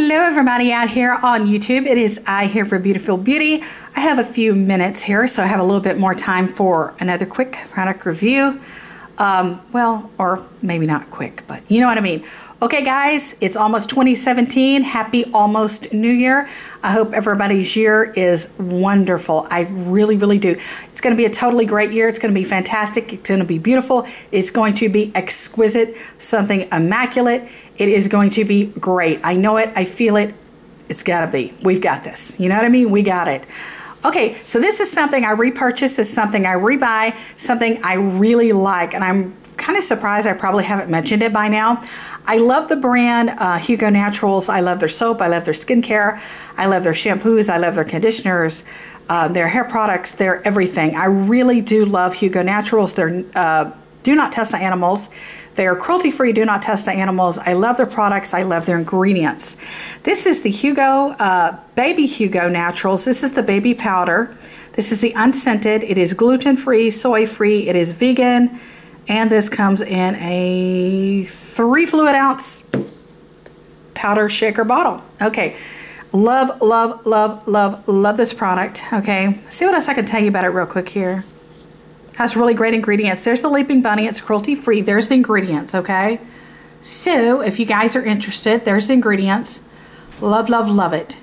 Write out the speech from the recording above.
Hello everybody out here on YouTube. It is I here for Beautiful Beauty. I have a few minutes here, so I have a little bit more time for another quick product review. Well, or maybe not quick, but you know what I mean. Okay guys, it's almost 2017. Happy almost New Year. I hope everybody's year is wonderful. I really, really do. It's going to be a totally great year. It's going to be fantastic. It's going to be beautiful. It's going to be exquisite, something immaculate. It is going to be great. I know it. I feel it. It's got to be. We've got this. You know what I mean? We got it. Okay, so this is something I repurchase, is something I rebuy, something I really like, and I'm kind of surprised I probably haven't mentioned it by now. I love the brand Hugo Naturals. I love their soap. I love their skincare. I love their shampoos. I love their conditioners, their hair products, their everything. I really do love Hugo Naturals. They're do not test on animals. They are cruelty-free, do not test on animals. I love their products. I love their ingredients. This is the Hugo, Baby Hugo Naturals. This is the baby powder. This is the unscented. It is gluten-free, soy-free. It is vegan. And this comes in a 3 fluid ounce powder shaker bottle. Okay. Love, love, love, love, love this product. Okay. See what else I can tell you about it real quick here. Has really great ingredients. There's the Leaping Bunny. It's cruelty-free. There's the ingredients, okay? So, if you guys are interested, there's the ingredients. Love, love, love it.